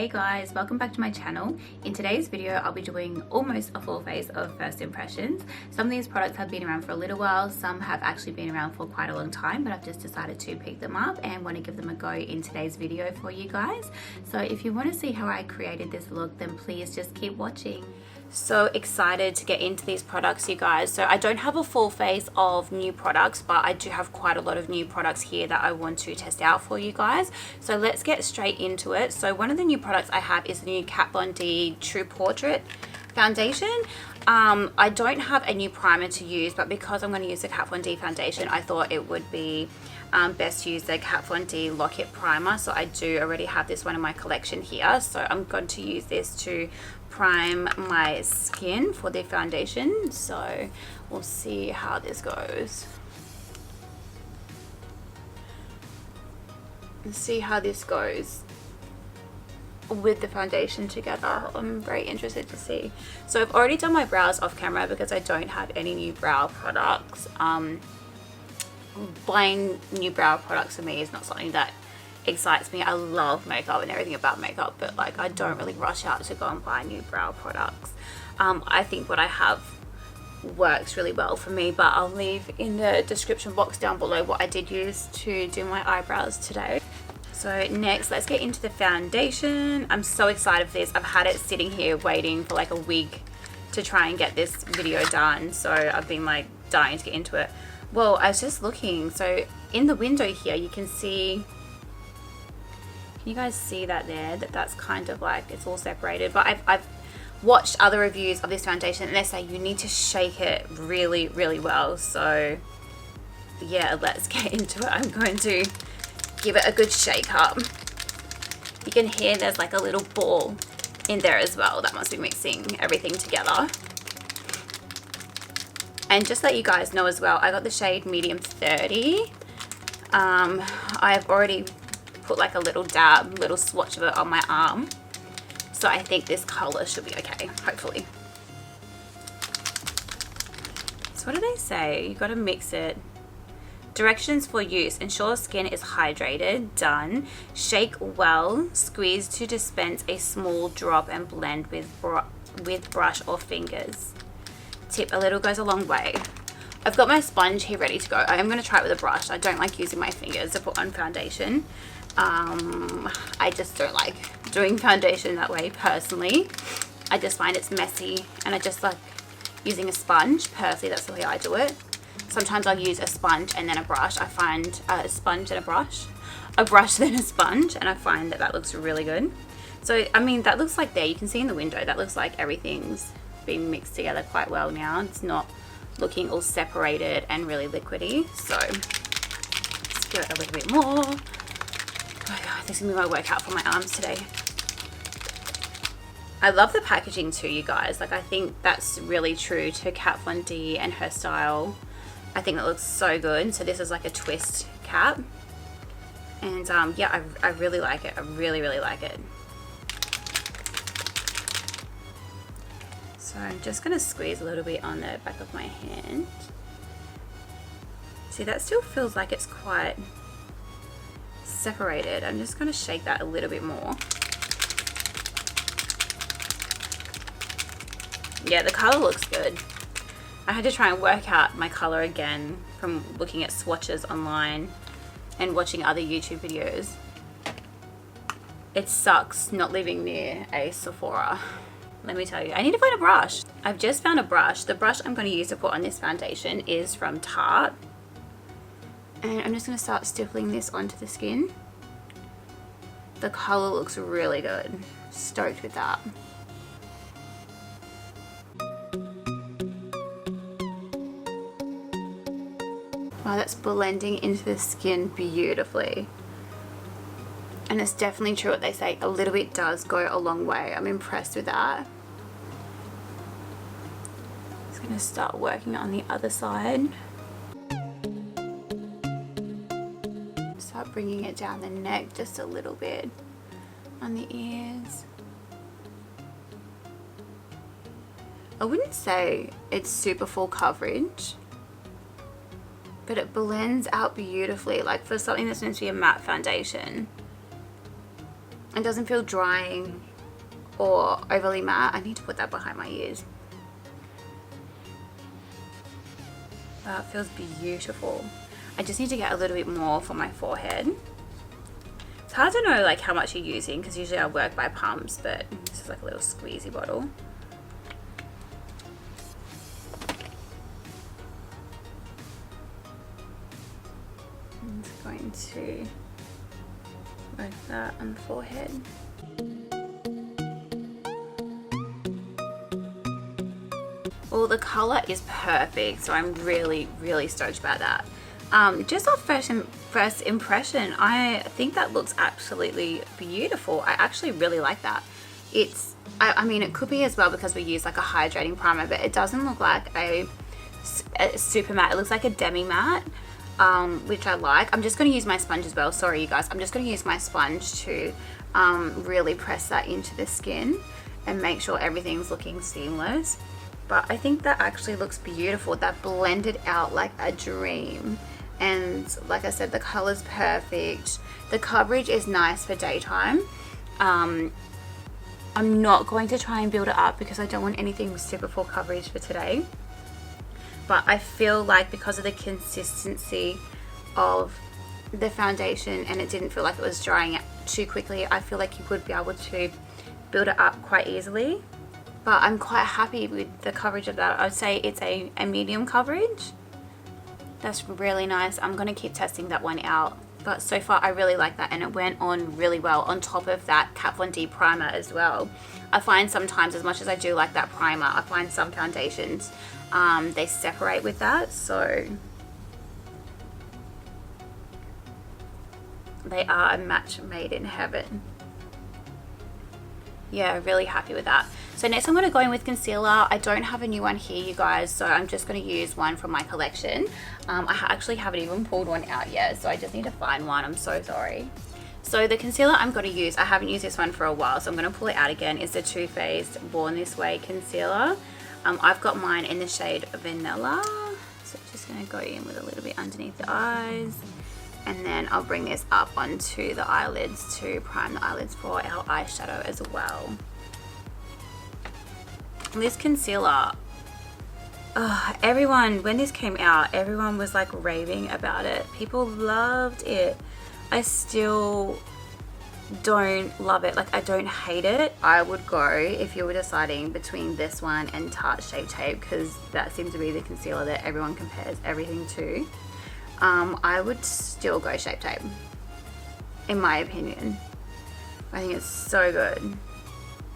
Hey guys, welcome back to my channel. In today's video I'll be doing almost a full face of first impressions. Some of these products have been around for a little while, some have actually been around for quite a long time, but I've just decided to pick them up and want to give them a go in today's video for you guys. So if you want to see how I created this look, then please just keep watching. So excited to get into these products, you guys. So I don't have a full face of new products, but I do have quite a lot of new products here that I want to test out for you guys. So let's get straight into it. So one of the new products I have is the new Kat Von D True Portrait foundation. I don't have a new primer to use, but because I'm going to use the Kat Von D foundation, I thought it would be best to use the Kat Von D Lock-It primer. So I do already have this one in my collection here, so I'm going to use this to prime my skin for the foundation. So we'll see how this goes. Let's see how this goes with the foundation together. I'm very interested to see. So I've already done my brows off camera because I don't have any new brow products. Buying new brow products for me is not something that excites me. I love makeup and everything about makeup, but like I don't really rush out to go and buy new brow products. I think what I have works really well for me, but I'll leave in the description box down below what I did use to do my eyebrows today. So next, let's get into the foundation. I'm so excited for this. I've had it sitting here waiting for like a week to try and get this video done, so I've been like dying to get into it. Well, I was just looking, so in the window here you can see, can you guys see that there, that's kind of like it's all separated, but I've watched other reviews of this foundation and they say you need to shake it really well. So yeah, let's get into it. I'm going to give it a good shake up. You can hear there's like a little ball in there as well. That must be mixing everything together. And just let you guys know as well, I got the shade medium 30. I've already put like a little dab, little swatch of it on my arm. So I think this color should be okay, hopefully. So what do they say? You gotta mix it. Directions for use: ensure skin is hydrated. Done. Shake well. Squeeze to dispense a small drop and blend with brush or fingers. Tip: a little goes a long way. I've got my sponge here ready to go. I am going to try it with a brush. I don't like using my fingers to put on foundation. I just don't like doing foundation that way personally. I just find it's messy and I just like using a sponge. Personally, that's the way I do it. Sometimes I'll use a sponge and then a brush. I find a sponge and a brush then a sponge, and I find that that looks really good. So I mean, that looks like there, you can see in the window, that looks like everything's been mixed together quite well now. It's not looking all separated and really liquidy. So let's do it a little bit more. Oh my god, this is gonna be my workout for my arms today. I love the packaging too, you guys. Like, I think that's really true to Kat Von D and her style. I think it looks so good. So this is like a twist cap, and yeah, I really like it. I really like it. So I'm just going to squeeze a little bit on the back of my hand. See, that still feels like it's quite separated. I'm just going to shake that a little bit more. Yeah, the color looks good. I had to try and work out my color again from looking at swatches online and watching other YouTube videos. It sucks not living near a Sephora. Let me tell you, I need to find a brush. I've just found a brush. The brush I'm going to use to put on this foundation is from Tarte. And I'm just going to start stippling this onto the skin. The color looks really good. Stoked with that. Wow, that's blending into the skin beautifully. And it's definitely true what they say, a little bit does go a long way. I'm impressed with that. Just gonna start working on the other side. Start bringing it down the neck just a little bit, on the ears. I wouldn't say it's super full coverage, but it blends out beautifully, like for something that's meant to be a matte foundation. It doesn't feel drying or overly matte. I need to put that behind my ears. That feels beautiful. I just need to get a little bit more for my forehead. It's hard to know like how much you're using because usually I work by pumps, but this is like a little squeezy bottle. I'm just going to work that on the forehead. Well, the color is perfect, so I'm really stoked about that. Just off first impression, I think that looks absolutely beautiful. I actually really like that. It's, I mean, it could be as well because we use like a hydrating primer, but it doesn't look like a super matte. It looks like a demi matte, which I like. I'm just going to use my sponge as well. Sorry, you guys. I'm just going to use my sponge to really press that into the skin and make sure everything's looking seamless. But I think that actually looks beautiful. That blended out like a dream. And like I said, the color's perfect. The coverage is nice for daytime. I'm not going to try and build it up because I don't want anything with super full coverage for today. But I feel like because of the consistency of the foundation and it didn't feel like it was drying out too quickly, I feel like you would be able to build it up quite easily. But I'm quite happy with the coverage of that. I'd say it's a medium coverage. That's really nice. I'm going to keep testing that one out. But so far I really like that, and it went on really well on top of that Kat Von D primer as well. I find sometimes, as much as I do like that primer, I find some foundations, they separate with that. So they are a match made in heaven. Yeah, really happy with that. So next I'm going to go in with concealer. I don't have a new one here, you guys, so I'm just going to use one from my collection. I actually haven't even pulled one out yet, so I just need to find one. I'm so sorry. So the concealer I'm going to use, I haven't used this one for a while, so I'm going to pull it out again, is the Too Faced Born This Way concealer. I've got mine in the shade Vanilla, so I'm just going to go in with a little bit underneath the eyes. And then I'll bring this up onto the eyelids to prime the eyelids for our eyeshadow as well. This concealer, everyone, when this came out, everyone was like raving about it. People loved it. I still don't love it. Like, I don't hate it. I would go, if you were deciding between this one and Tarte Shape Tape, because that seems to be the concealer that everyone compares everything to, I would still go Shape Tape, in my opinion. I think it's so good.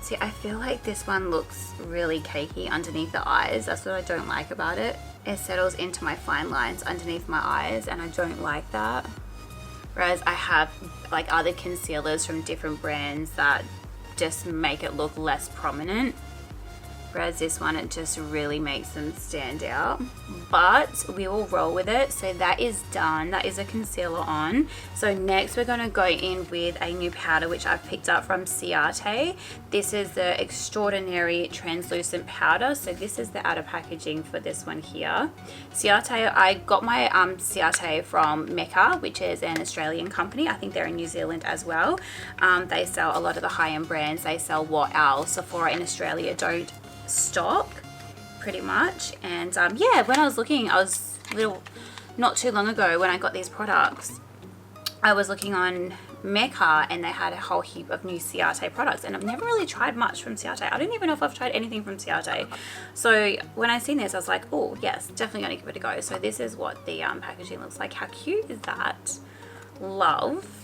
See, I feel like this one looks really cakey underneath the eyes. That's what I don't like about it. It settles into my fine lines underneath my eyes, and I don't like that. Whereas I have like other concealers from different brands that just make it look less prominent. Whereas this one, it just really makes them stand out. But we will roll with it. So that is done. That is a concealer on. So next we're going to go in with a new powder, which I've picked up from Ciate. This is the Extraordinary Translucent Powder. So this is the outer packaging for this one here. Ciate, I got my Ciate from Mecca, which is an Australian company. I think they're in New Zealand as well. They sell a lot of the high-end brands. They sell what our Sephora in Australia don't stock, pretty much. And yeah, when I was looking, not too long ago when I got these products, I was looking on Mecca and they had a whole heap of new Ciate products, and I've never really tried much from Ciate. I don't even know if I've tried anything from Ciate. So when I seen this, I was like, oh yes, definitely gonna give it a go. So this is what the packaging looks like. How cute is that? Love.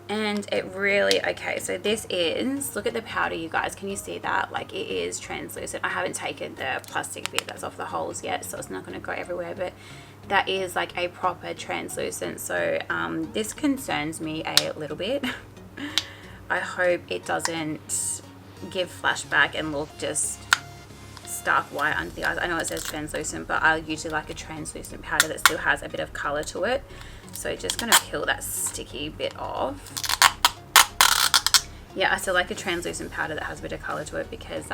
And it really, okay, so this is, look at the powder, you guys, can you see that? Like, it is translucent. I haven't taken the plastic bit that's off the holes yet, so it's not going to go everywhere, but that is like a proper translucent. So this concerns me a little bit. I hope it doesn't give flashback and look just stark white under the eyes. I know it says translucent, but I usually like a translucent powder that still has a bit of color to it. So just going to peel that sticky bit off. Yeah, I still like a translucent powder that has a bit of color to it because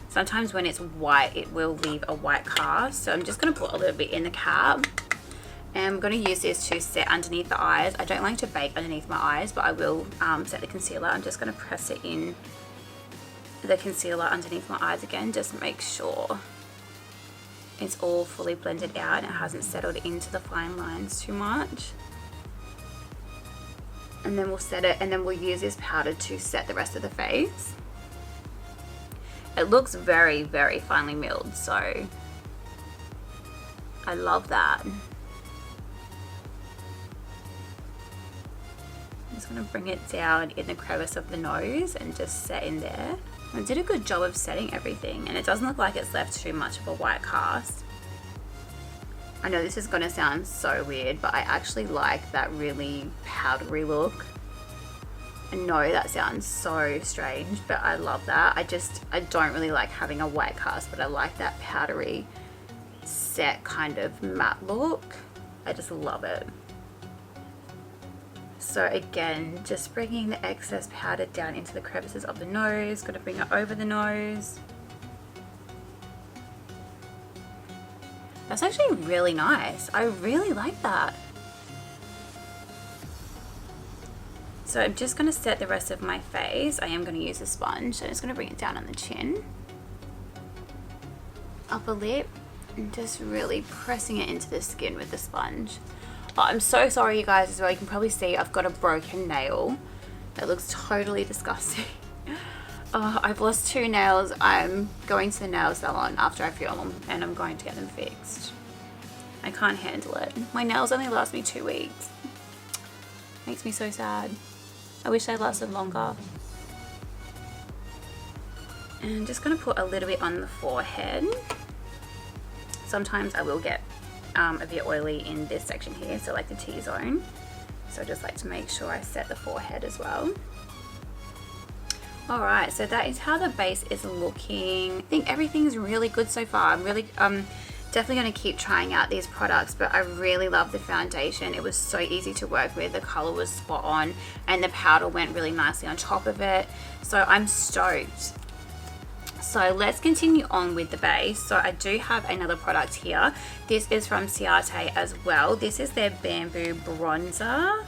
sometimes when it's white, it will leave a white cast. So I'm just going to put a little bit in the cap And I'm going to use this to set underneath the eyes. I don't like to bake underneath my eyes, but I will set the concealer. I'm just going to press it in the concealer underneath my eyes again, just make sure it's all fully blended out and it hasn't settled into the fine lines too much. And then we'll set it, and then we'll use this powder to set the rest of the face. It looks very, very finely milled, so I love that. I'm just going to bring it down in the crevice of the nose and just set in there. I did a good job of setting everything, and it doesn't look like it's left too much of a white cast. I know this is going to sound so weird, but I actually like that really powdery look. I know that sounds so strange, but I love that. I don't really like having a white cast, but I like that powdery set kind of matte look. I just love it. So again, just bringing the excess powder down into the crevices of the nose. Going to bring it over the nose. That's actually really nice. I really like that. So I'm just going to set the rest of my face. I am going to use a sponge. So I'm just going to bring it down on the chin, upper lip, and just really pressing it into the skin with the sponge. Oh, I'm so sorry you guys as well. You can probably see I've got a broken nail. That looks totally disgusting. Oh, I've lost 2 nails. I'm going to the nail salon after I film and I'm going to get them fixed. I can't handle it. My nails only last me 2 weeks. Makes me so sad. I wish they lasted longer. And I'm just going to put a little bit on the forehead. Sometimes I will get a bit oily in this section here, so like the T-zone. So I just like to make sure I set the forehead as well. Alright, so that is how the base is looking. I think everything's really good so far. I'm really definitely going to keep trying out these products, but I really love the foundation. It was so easy to work with. The color was spot on and the powder went really nicely on top of it. So I'm stoked. So let's continue on with the base. So I do have another product here. This is from Ciate as well. This is their Bamboo Bronzer.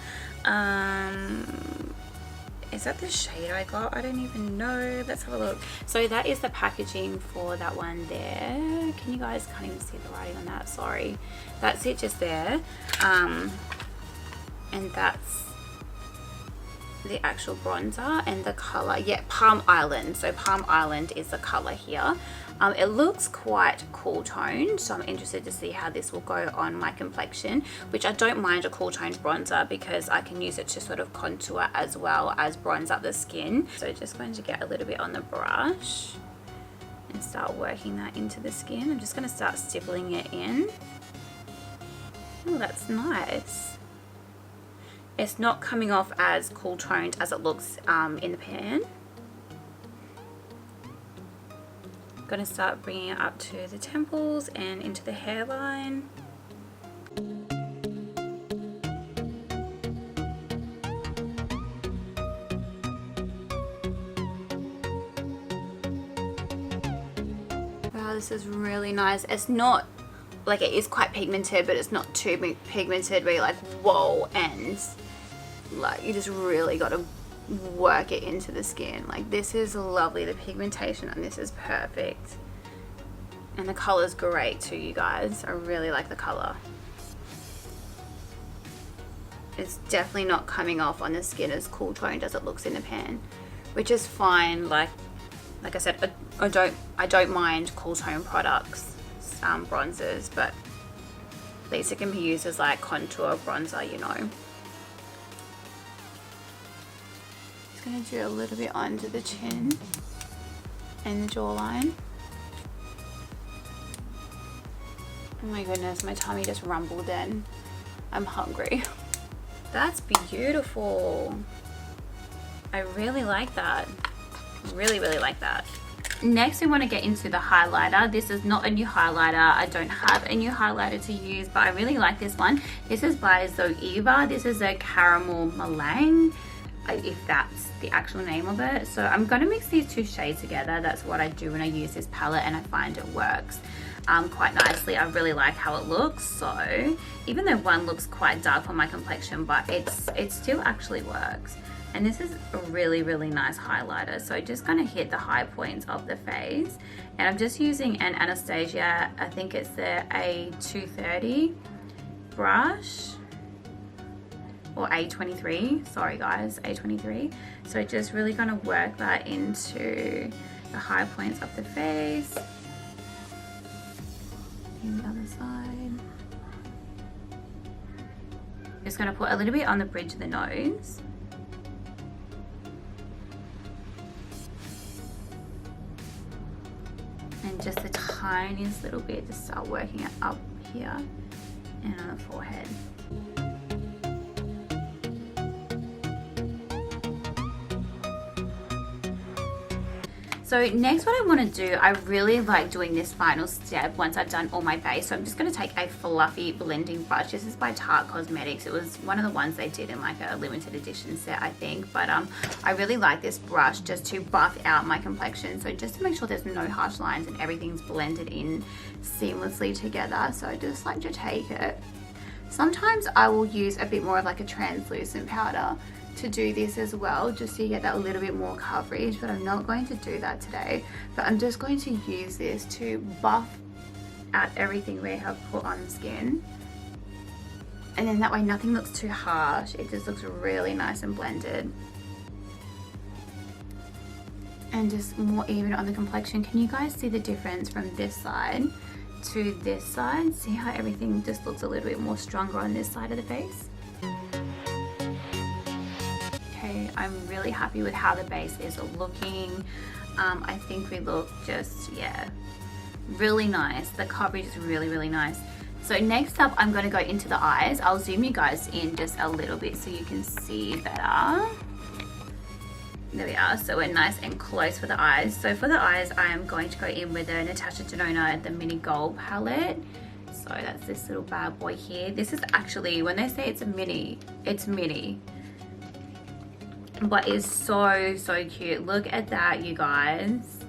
Is that the shade I got? I don't even know. Let's have a look. So that is the packaging for that one there. Can you guys can't even see the writing on that? Sorry. That's it just there. And that's the actual bronzer and the color. Yeah, Palm Island. So Palm Island is the color here. It looks quite cool toned, so I'm interested to see how this will go on my complexion, which I don't mind a cool toned bronzer because I can use it to sort of contour as well as bronze up the skin. So just going to get a little bit on the brush and start working that into the skin. I'm just going to start stippling it in. Oh, that's nice. It's not coming off as cool toned as it looks in the pan. I'm going to start bringing it up to the temples and into the hairline. Wow, this is really nice. It's not like, it is quite pigmented, but it's not too pigmented where you're like, whoa, and like you just really got to work it into the skin. Like, this is lovely. The pigmentation on this is perfect, and the color's great too, you guys. I really like the color. It's definitely not coming off on the skin as cool toned as it looks in the pan, which is fine. Like I said, I don't mind cool tone products, bronzers, but at least it can be used as like contour bronzer, you know. Going to do a little bit under the chin and the jawline. Oh my goodness, my tummy just rumbled then. I'm hungry. That's beautiful. I really like that. Really, really like that. Next, we want to get into the highlighter. This is not a new highlighter. I don't have a new highlighter to use, but I really like this one. This is by Zoeva. This is a caramel meringue, if that's the actual name of it. So I'm going to mix these 2 shades together. That's what I do when I use this palette, and I find it works. quite nicely. I really like how it looks. So even though one looks quite dark for my complexion, but it still actually works. And this is a really, really nice highlighter. So just gonna hit the high points of the face. And I'm just using an Anastasia, I think it's the A230 brush, or A23, sorry guys, A23. So just really gonna work that into the high points of the face. And the other side. Just gonna put a little bit on the bridge of the nose. And just the tiniest little bit to start working it up here and on the forehead. So next what I want to do, I really like doing this final step once I've done all my base. So I'm just going to take a fluffy blending brush. This is by Tarte Cosmetics. It was one of the ones they did in like a limited edition set, I think. But I really like this brush just to buff out my complexion. So just to make sure there's no harsh lines and everything's blended in seamlessly together. So I just like to take it. Sometimes I will use a bit more of like a translucent powder to do this as well, just so you get that a little bit more coverage, but I'm not going to do that today. But I'm just going to use this to buff out everything we have put on the skin, and then that way nothing looks too harsh. It just looks really nice and blended and just more even on the complexion. Can you guys see the difference from this side to this side? See how everything just looks a little bit more stronger on this side of the face? I'm really happy with how the base is looking. I think we look just, yeah, really nice. The coverage is really, really nice. So next up, I'm going to go into the eyes. I'll zoom you guys in just a little bit so you can see better. There we are. So we're nice and close for the eyes. So for the eyes, I am going to go in with the Natasha Denona, the Mini Gold palette. So that's this little bad boy here. This is actually, when they say it's a mini, it's mini. But it's so, so cute. Look at that, you guys.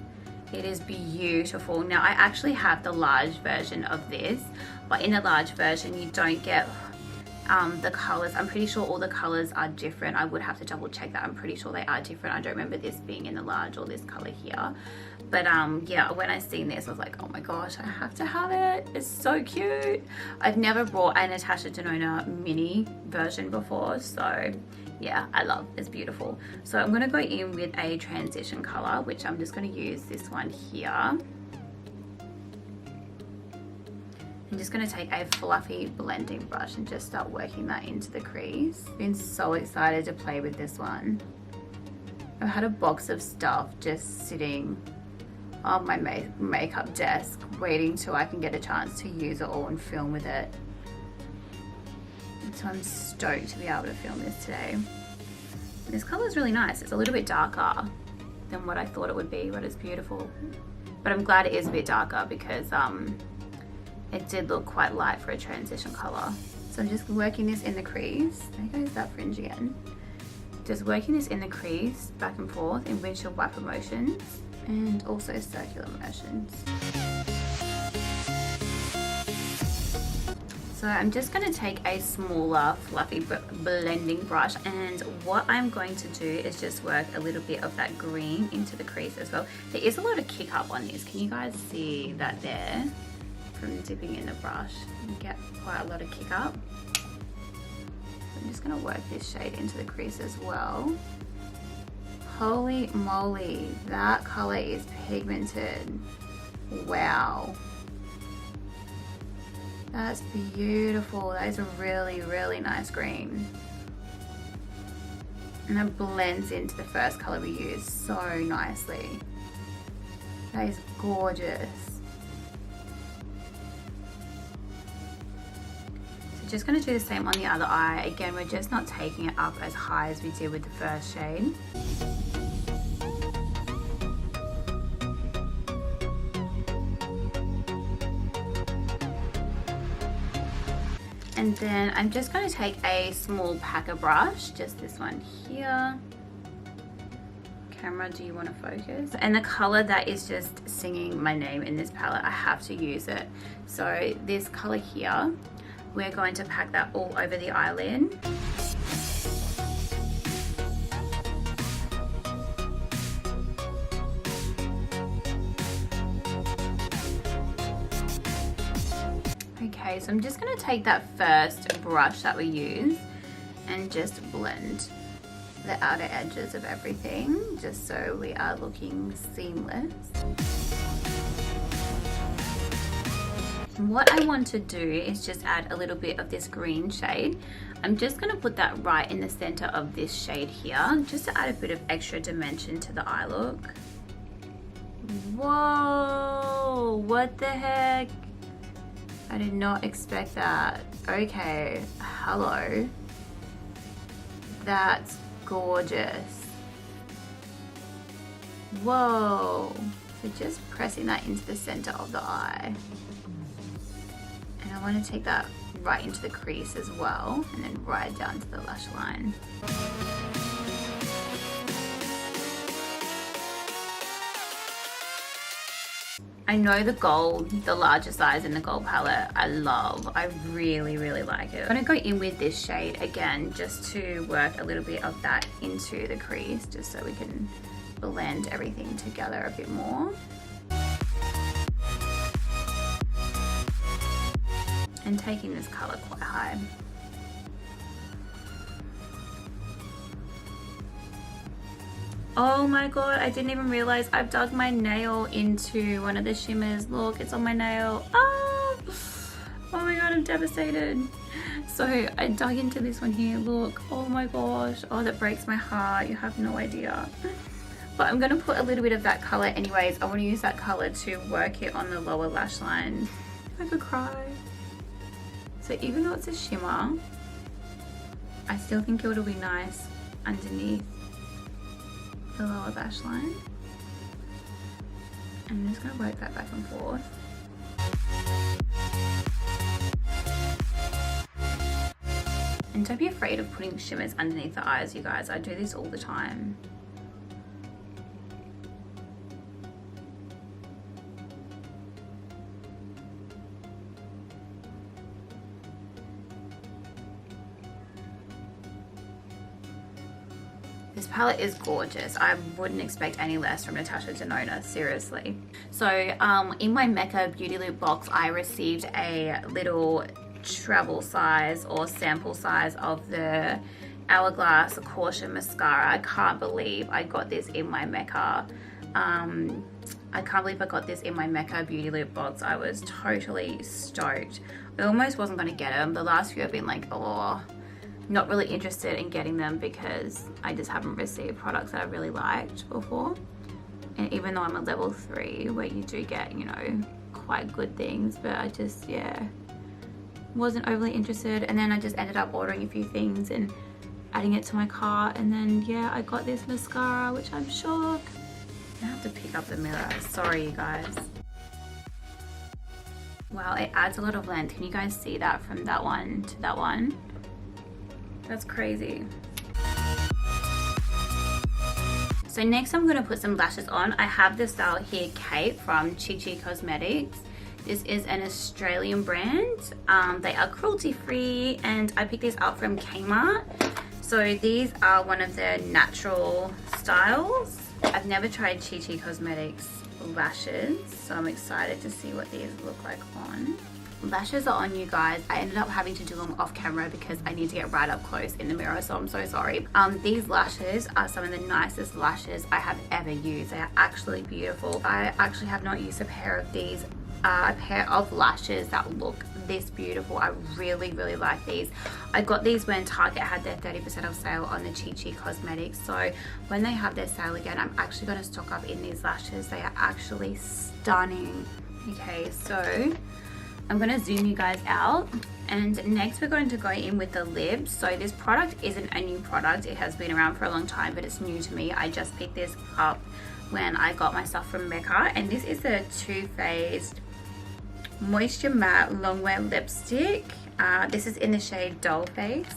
It is beautiful. Now, I actually have the large version of this, but in the large version, you don't get the colors. I'm pretty sure all the colors are different. I would have to double check that. I'm pretty sure they are different. I don't remember this being in the large or this color here. But yeah, when I seen this, I was like, oh my gosh, I have to have it. It's so cute. I've never bought a Natasha Denona mini version before, so yeah, I love, it's beautiful. So I'm gonna go in with a transition color, which I'm just gonna use this one here. I'm just gonna take a fluffy blending brush and just start working that into the crease. Been so excited to play with this one. I've had a box of stuff just sitting on my makeup desk waiting till I can get a chance to use it all and film with it. So I'm stoked to be able to film this today. This color is really nice. It's a little bit darker than what I thought it would be, but it's beautiful. But I'm glad it is a bit darker because it did look quite light for a transition color. So I'm just working this in the crease. There goes that fringe again. Just working this in the crease, back and forth in windshield wiper motions and also circular motions. So I'm just going to take a smaller fluffy blending brush, and what I'm going to do is just work a little bit of that green into the crease as well. There is a lot of kick up on this. Can you guys see that there? From dipping in the brush, you get quite a lot of kick up. I'm just going to work this shade into the crease as well. Holy moly, that color is pigmented. Wow. That's beautiful. That is a really, really nice green. And that blends into the first color we used so nicely. That is gorgeous. So just going to do the same on the other eye. Again, we're just not taking it up as high as we did with the first shade. And then I'm just going to take a small packer brush, just this one here. camera do you want to focus? And the color that is just singing my name in this palette, I have to use it. So this color here, we're going to pack that all over the eyelid. Okay, so I'm just going to take that first brush that we use and just blend the outer edges of everything, just so we are looking seamless. What I want to do is just add a little bit of this green shade. I'm just going to put that right in the center of this shade here, just to add a bit of extra dimension to the eye look. Whoa, what the heck? I did not expect that. Okay, hello. That's gorgeous. Whoa. So just pressing that into the center of the eye. And I want to take that right into the crease as well, and then right down to the lash line. I know the gold, the larger size in the gold palette, I love. I really, really like it. I'm gonna go in with this shade again, just to work a little bit of that into the crease, just so we can blend everything together a bit more. And taking this color quite high. Oh my god, I didn't even realize I've dug my nail into one of the shimmers. Look, it's on my nail. Ah! Oh my god, I'm devastated. So I dug into this one here. Look, oh my gosh. Oh, that breaks my heart. You have no idea. But I'm gonna put a little bit of that color anyways. I want to use that color to work it on the lower lash line. I could cry. So even though it's a shimmer, I still think it'll be nice underneath the lower lash line. I'm just going to work that back and forth. And don't be afraid of putting shimmers underneath the eyes, you guys. I do this all the time. This palette is gorgeous. I wouldn't expect any less from Natasha Denona, seriously. So in my Mecca Beauty Loop box, I received a little travel size or sample size of the Hourglass Caution Mascara. I can't believe I got this in my Mecca. I can't believe I got this in my Mecca Beauty Loop box. I was totally stoked. I almost wasn't going to get them. The last few have been like, oh, not really interested in getting them because I just haven't received products that I really liked before. And even though I'm a level 3 where you do get, you know, quite good things, but I just, yeah, wasn't overly interested. And then I just ended up ordering a few things and adding it to my cart, and then yeah, I got this mascara, which I'm shocked. I have to pick up the mirror, sorry you guys. Wow, it adds a lot of length. Can you guys see that from that one to that one? That's crazy. So next I'm going to put some lashes on. I have this style here, Kate from Chi Chi Cosmetics. This is an Australian brand. They are cruelty free and I picked these up from Kmart. So these are one of their natural styles. I've never tried Chi Chi Cosmetics lashes, so I'm excited to see what these look like on. Lashes are on, you guys. I ended up having to do them off camera because I need to get right up close in the mirror, so I'm so sorry. These lashes are some of the nicest lashes I have ever used. They are actually beautiful. I actually have not used a pair of these, a pair of lashes that look this beautiful. I really, really like these. I got these when Target had their 30% off sale on the Chi Chi Cosmetics, so when they have their sale again, I'm actually going to stock up in these lashes. They are actually stunning. Okay, so I'm going to zoom you guys out, and next we're going to go in with the lips. So this product isn't a new product, it has been around for a long time, but it's new to me. I just picked this up when I got my stuff from Mecca, and this is the Too Faced Moisture Matte Longwear Lipstick. This is in the shade Doll Face.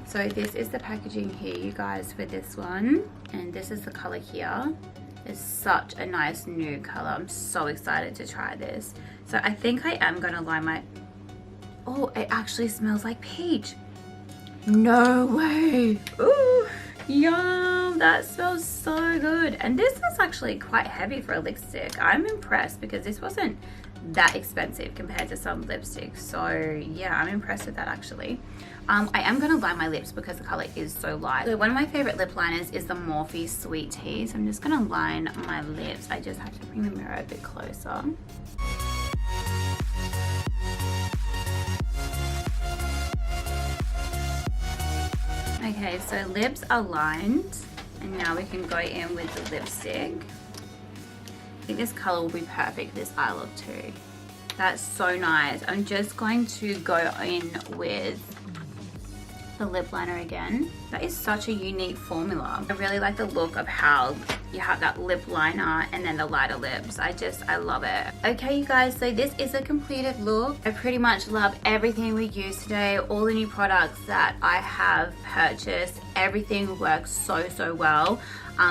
So this is the packaging here, you guys, for this one. And this is the color here. It's such a nice nude color. I'm so excited to try this. So I think I am gonna line my... Oh, it actually smells like peach. No way. Ooh, yum, that smells so good. And this is actually quite heavy for a lipstick. I'm impressed because this wasn't that expensive compared to some lipsticks. So yeah, I'm impressed with that actually. I am going to line my lips because the color is so light. So one of my favorite lip liners is the Morphe Sweet Tea. So I'm just going to line my lips. I just have to bring the mirror a bit closer. Okay, so lips are lined, and now we can go in with the lipstick. I think this color will be perfect for this eye look too. That's so nice. I'm just going to go in with the lip liner again. That is such a unique formula. I really like the look of how you have that lip liner and then the lighter lips. I love it. Okay, you guys, so this is a completed look. I pretty much love everything we used today, all the new products that I have purchased. Everything works so well.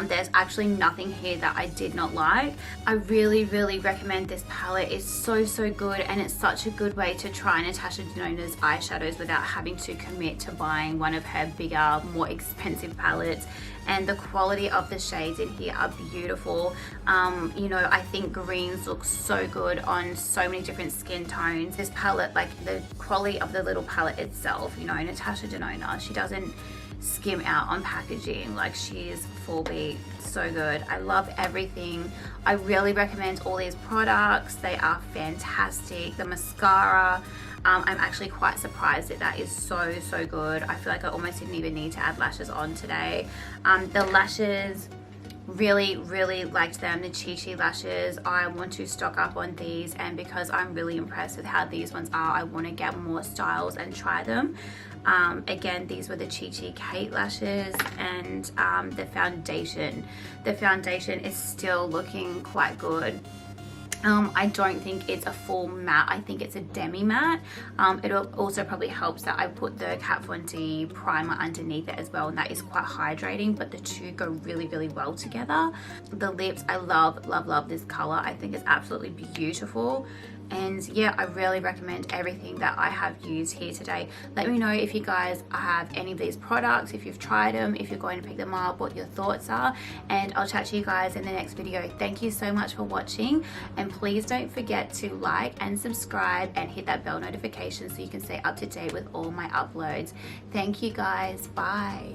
There's actually nothing here that I did not like. I really recommend this palette. It's so good, and it's such a good way to try Natasha Denona's eyeshadows without having to commit to buying one of her bigger, more expensive palettes. And the quality of the shades in here are beautiful. You know, I think greens look so good on so many different skin tones. This palette, like the quality of the little palette itself, you know, Natasha Denona, she doesn't skim out on packaging. Like, she is full beat, so good. I love everything. I really recommend all these products. They are fantastic. The mascara, I'm actually quite surprised that is so good. I feel like I almost didn't even need to add lashes on today. The lashes, really liked them. The Chi lashes, I want to stock up on these, and because I'm really impressed with how these ones are, I want to get more styles and try them. Again, these were the Chi Kate lashes, and the foundation is still looking quite good. I don't think it's a full matte. I think it's a demi matte. It also probably helps that I put the Kat Von D primer underneath it as well, and that is quite hydrating, but the two go really well together. The lips, I love this color. I think it's absolutely beautiful. And yeah, I really recommend everything that I have used here today. Let me know if you guys have any of these products, if you've tried them, if you're going to pick them up, what your thoughts are, and I'll chat to you guys in the next video. Thank you so much for watching, and please don't forget to like and subscribe and hit that bell notification so you can stay up to date with all my uploads. Thank you guys. Bye.